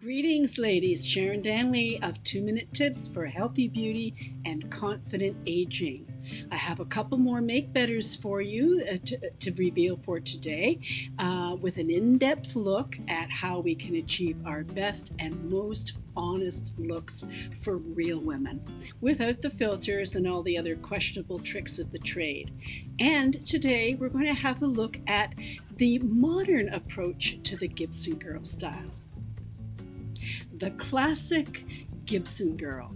Greetings, ladies. Sharon Danley of 2-Minute Tips for Healthy Beauty and Confident Aging. I have a couple more make betters for you to reveal for today with an in-depth look at how we can achieve our best and most honest looks for real women without the filters and all the other questionable tricks of the trade. And today we're going to have a look at the modern approach to the Gibson Girl style. The classic Gibson Girl.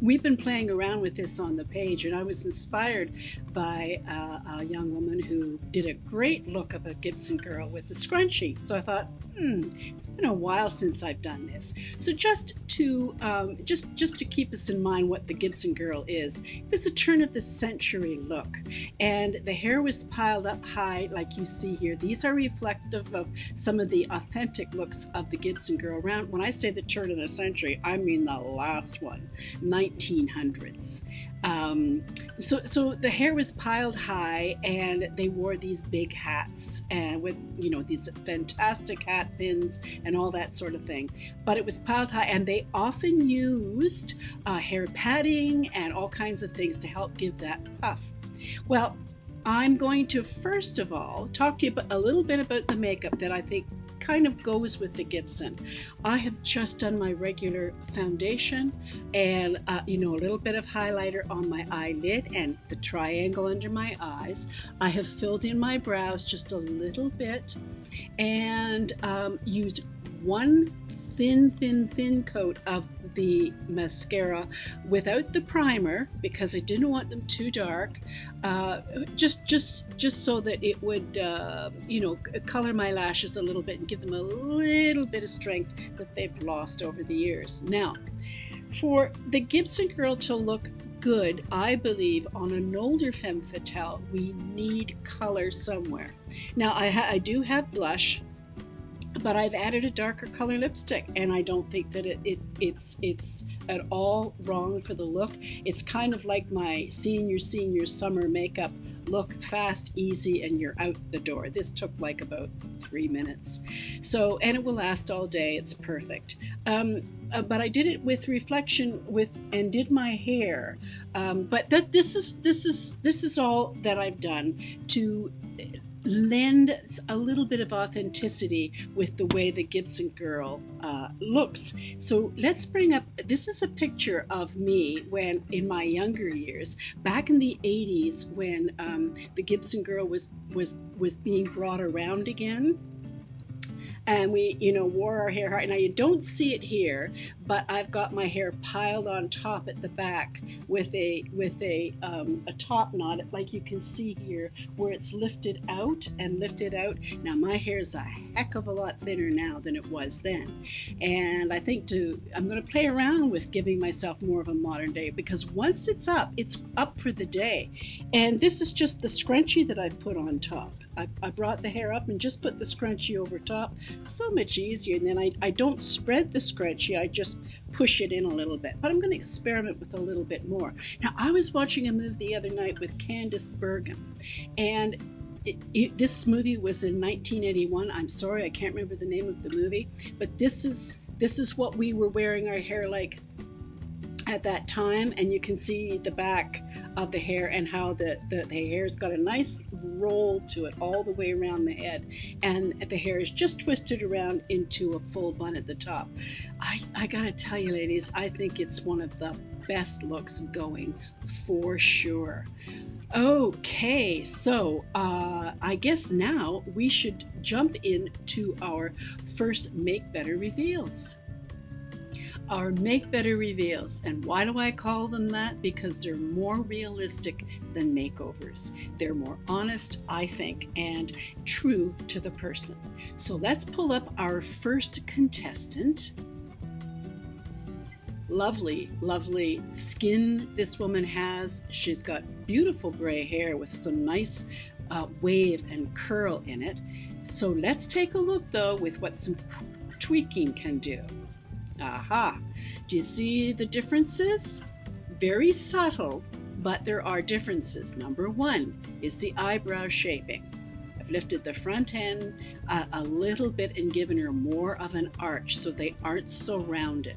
We've been playing around with this on the page, and I was inspired by a young woman who did a great look of a Gibson Girl with the scrunchie. So I thought, it's been a while since I've done this. So just to keep us in mind what the Gibson Girl is, it was a turn of the century look, and the hair was piled up high like you see here. These are reflective of some of the authentic looks of the Gibson Girl. Around, when I say the turn of the century, I mean the last one, 1900s. So the hair was piled high, and they wore these big hats and with these fantastic hat pins and all that sort of thing. But it was piled high, and they often used hair padding and all kinds of things to help give that puff. Well, I'm going to first of all talk to you a little bit about the makeup that I think kind of goes with the Gibson. I have just done my regular foundation and a little bit of highlighter on my eyelid and the triangle under my eyes. I have filled in my brows just a little bit and used one thin coat of the mascara without the primer because I didn't want them too dark, just so that it would color my lashes a little bit and give them a little bit of strength that they've lost over the years. Now, for the Gibson Girl to look good, I believe, on an older femme fatale, we need color somewhere. Now, I do have blush, but I've added a darker color lipstick, and I don't think that it's at all wrong for the look. It's kind of like my senior summer makeup look: fast, easy, and you're out the door. This took like about 3 minutes. So, and it will last all day. It's perfect. But I did it with reflection and did my hair. But this is all that I've done to lend a little bit of authenticity with the way the Gibson Girl looks. So let's bring up, this is a picture of me when in my younger years, back in the 80s, when the Gibson Girl was being brought around again. And we, wore our hair hard. Now you don't see it here, but I've got my hair piled on top at the back with a top knot, like you can see here, where it's lifted out. Now my hair's a heck of a lot thinner now than it was then, and I think I'm going to play around with giving myself more of a modern day, because once it's up for the day. And this is just the scrunchie that I've put on top. I brought the hair up and just put the scrunchie over top. So much easier. And then I don't spread the scrunchie, I just push it in a little bit. But I'm going to experiment with a little bit more. Now, I was watching a movie the other night with Candice Bergen, and this movie was in 1981. I'm sorry, I can't remember the name of the movie, but this is what we were wearing our hair like at that time, and you can see the back of the hair and how the hair's got a nice roll to it all the way around the head, and the hair is just twisted around into a full bun at the top. I gotta tell you, ladies, I think it's one of the best looks going for sure. Okay, so I guess now we should jump into our first Make Better reveals. Our Make Better reveals. And why do I call them that? Because they're more realistic than makeovers. They're more honest, I think, and true to the person. So let's pull up our first contestant. Lovely, lovely skin this woman has. She's got beautiful gray hair with some nice wave and curl in it. So let's take a look, though, with what some tweaking can do. Aha! Do you see the differences? Very subtle, but there are differences. Number one is the eyebrow shaping. I've lifted the front end a little bit and given her more of an arch so they aren't so rounded.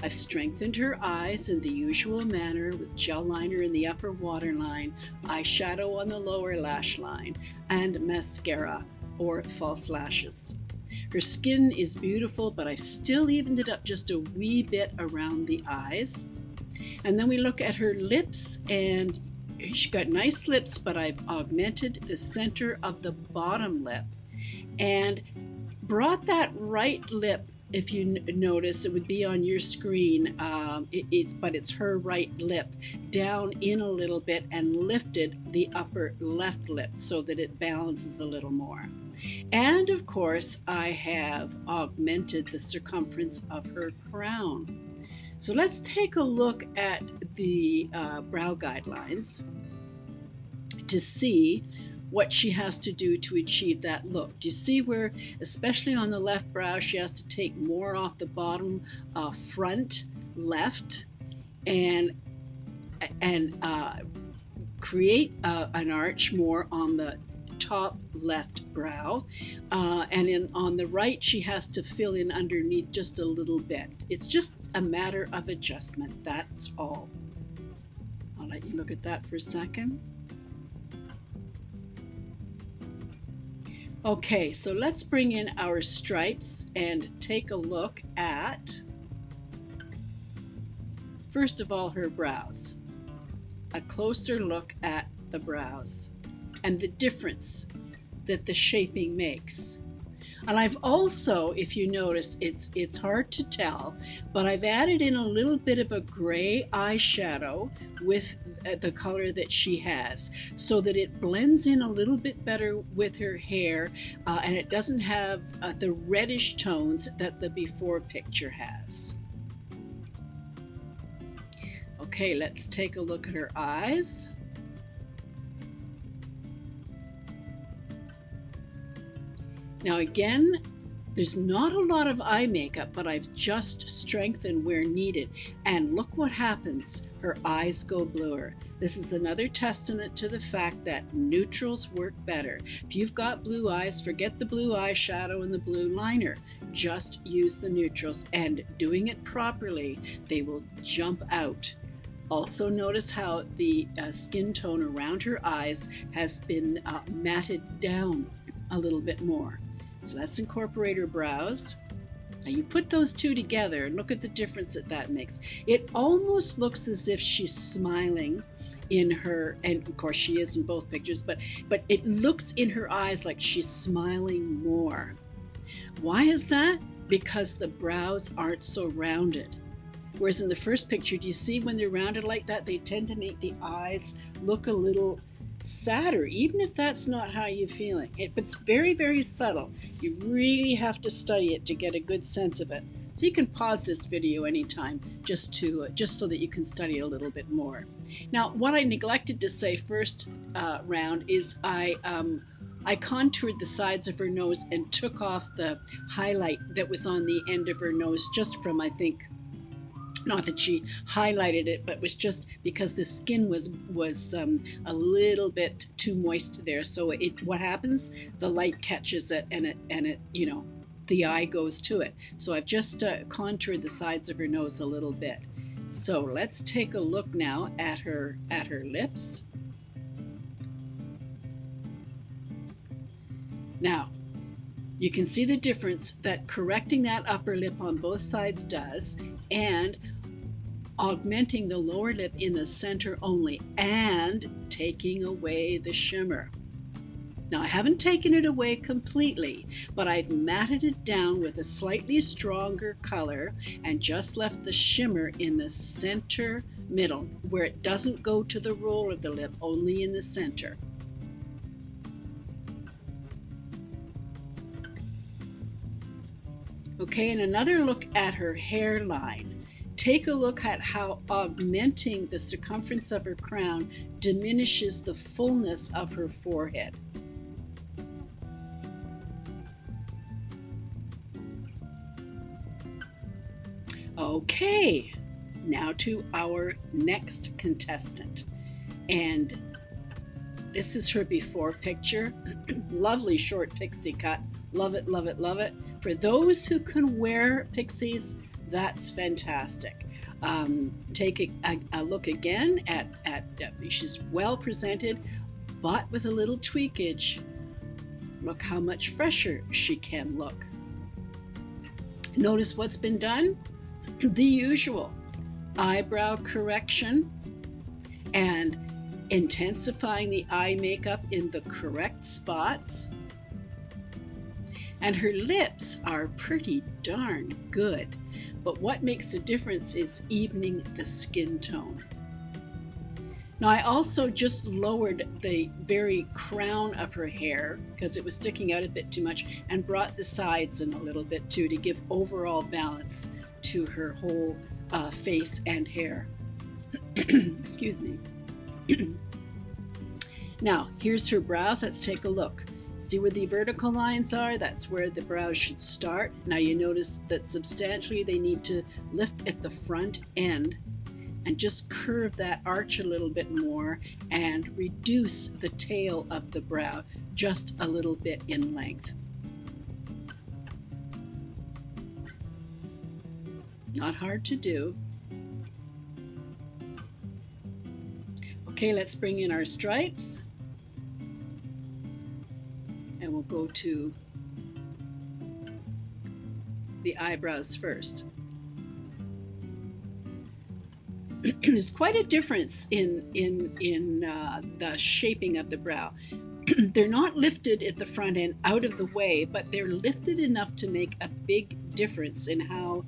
I've strengthened her eyes in the usual manner with gel liner in the upper waterline, eyeshadow on the lower lash line, and mascara or false lashes. Her skin is beautiful, but I've still evened it up just a wee bit around the eyes. And then we look at her lips, and she's got nice lips, but I've augmented the center of the bottom lip and brought that right lip. If you notice, it would be on your screen, but it's her right lip, down in a little bit and lifted the upper left lip so that it balances a little more. And of course, I have augmented the circumference of her crown. So let's take a look at the brow guidelines to see what she has to do to achieve that look. Do you see where, especially on the left brow, she has to take more off the bottom front left and create an arch more on the top left brow, and on the right she has to fill in underneath just a little bit. It's just a matter of adjustment, that's all. I'll let you look at that for a second. Okay, so let's bring in our stripes and take a look at, first of all, her brows. A closer look at the brows and the difference that the shaping makes. And I've also, if you notice, it's hard to tell, but I've added in a little bit of a gray eyeshadow with the color that she has, so that it blends in a little bit better with her hair, and it doesn't have the reddish tones that the before picture has. Okay, let's take a look at her eyes. Now again, there's not a lot of eye makeup, but I've just strengthened where needed. And look what happens. Her eyes go bluer. This is another testament to the fact that neutrals work better. If you've got blue eyes, forget the blue eyeshadow and the blue liner. Just use the neutrals, and doing it properly, they will jump out. Also notice how the skin tone around her eyes has been matted down a little bit more. So let's incorporate her brows. Now you put those two together and look at the difference that makes. It almost looks as if she's smiling in her, and of course she is in both pictures, but it looks in her eyes like she's smiling more. Why is that? Because the brows aren't so rounded. Whereas in the first picture, do you see when they're rounded like that, they tend to make the eyes look a little sadder, even if that's not how you're feeling. It's very, very subtle. You really have to study it to get a good sense of it. So you can pause this video anytime just so that you can study it a little bit more. Now, what I neglected to say first round is I contoured the sides of her nose and took off the highlight that was on the end of her nose, just from, I think, not that she highlighted it, but was just because the skin was a little bit too moist there. So what happens? The light catches it, and it the eye goes to it. So I've just contoured the sides of her nose a little bit. So let's take a look now at her lips. Now, you can see the difference that correcting that upper lip on both sides does, and augmenting the lower lip in the center only, and taking away the shimmer. Now, I haven't taken it away completely, but I've matted it down with a slightly stronger color and just left the shimmer in the center middle, where it doesn't go to the roll of the lip, only in the center. Okay, and another look at her hairline. Take a look at how augmenting the circumference of her crown diminishes the fullness of her forehead. Okay, now to our next contestant. And This is her before picture. Lovely short pixie cut. Love it, love it, love it. For those who can wear pixies, that's fantastic. Take a look again at she's well presented, but with a little tweakage. Look how much fresher she can look. Notice what's been done? The usual eyebrow correction and intensifying the eye makeup in the correct spots. And her lips are pretty darn good. But what makes a difference is evening the skin tone. Now I also just lowered the very crown of her hair because it was sticking out a bit too much, and brought the sides in a little bit too to give overall balance to her whole face and hair. Excuse me. Now here's her brows. Let's take a look. See where the vertical lines are? That's where the brows should start. Now you notice that substantially they need to lift at the front end and just curve that arch a little bit more and reduce the tail of the brow just a little bit in length. Not hard to do. Okay, let's bring in our stripes. And we'll go to the eyebrows first. There's quite a difference in the shaping of the brow. They're not lifted at the front end out of the way, but they're lifted enough to make a big difference in how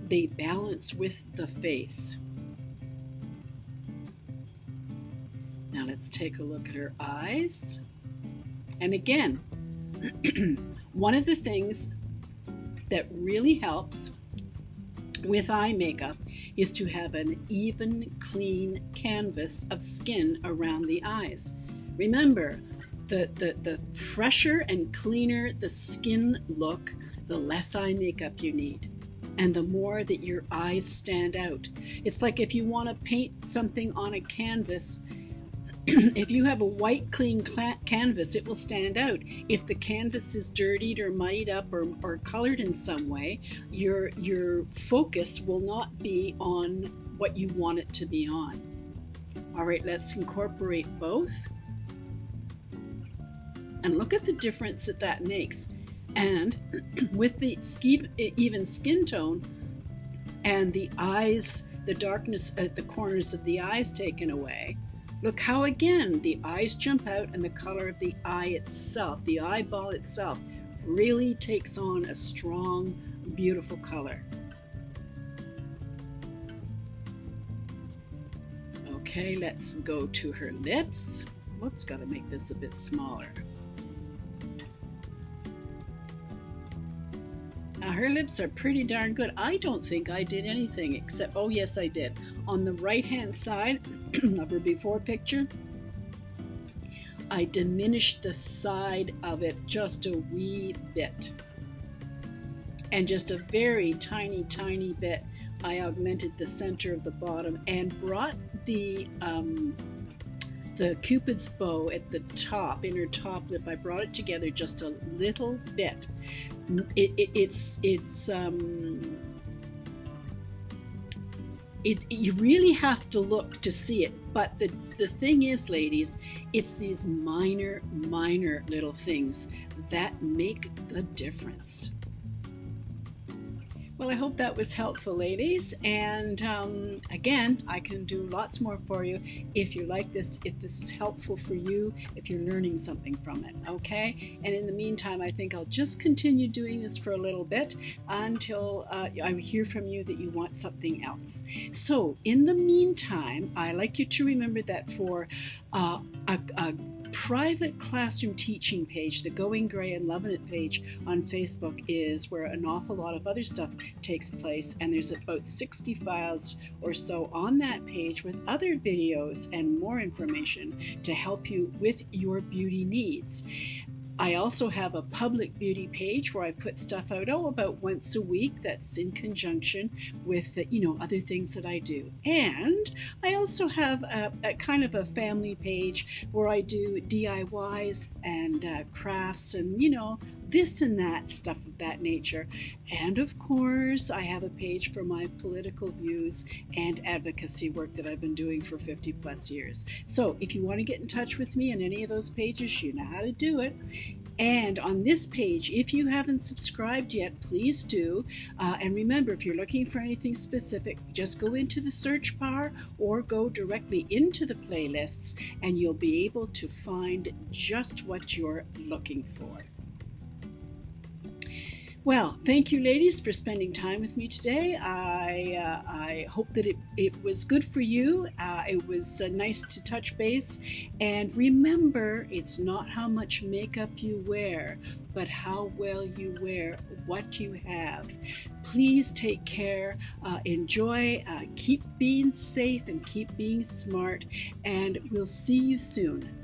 they balance with the face. Now let's take a look at her eyes. And again, one of the things that really helps with eye makeup is to have an even, clean canvas of skin around the eyes. Remember, the fresher and cleaner the skin look, the less eye makeup you need, and the more that your eyes stand out. It's like if you want to paint something on a canvas, if you have a white, clean canvas, it will stand out. If the canvas is dirtied or muddied up or colored in some way, your focus will not be on what you want it to be on. All right, let's incorporate both. And look at the difference that makes. And with the even skin tone and the eyes, the darkness at the corners of the eyes taken away, look how, again, the eyes jump out and the color of the eye itself, the eyeball itself, really takes on a strong, beautiful color. Okay, let's go to her lips. Whoops, gotta make this a bit smaller. Now her lips are pretty darn good. I don't think I did anything except, oh yes I did. On the right hand side of her before picture, I diminished the side of it just a wee bit. And just a very tiny bit, I augmented the center of the bottom and brought the Cupid's bow at the top, in her top lip, I brought it together just a little bit. You really have to look to see it, but the thing is, ladies, it's these minor little things that make the difference. Well, I hope that was helpful, ladies, and again, I can do lots more for you if you like this, if this is helpful for you, if you're learning something from it, okay? And in the meantime, I think I'll just continue doing this for a little bit until I hear from you that you want something else. So, in the meantime, I like you to remember that for a private classroom teaching page, the Going Gray and Loving It page on Facebook is where an awful lot of other stuff takes place, and there's about 60 files or so on that page with other videos and more information to help you with your beauty needs. I also have a public beauty page where I put stuff out about once a week that's in conjunction with other things that I do. And I also have a kind of a family page where I do DIYs and crafts and this and that, stuff of that nature. And of course, I have a page for my political views and advocacy work that I've been doing for 50 plus years. So if you want to get in touch with me on any of those pages, you know how to do it. And on this page, if you haven't subscribed yet, please do. And remember, if you're looking for anything specific, just go into the search bar or go directly into the playlists and you'll be able to find just what you're looking for. Well, thank you, ladies, for spending time with me today. I hope that it was good for you. It was nice to touch base. And remember, it's not how much makeup you wear, but how well you wear what you have. Please take care, enjoy, keep being safe, and keep being smart. And we'll see you soon.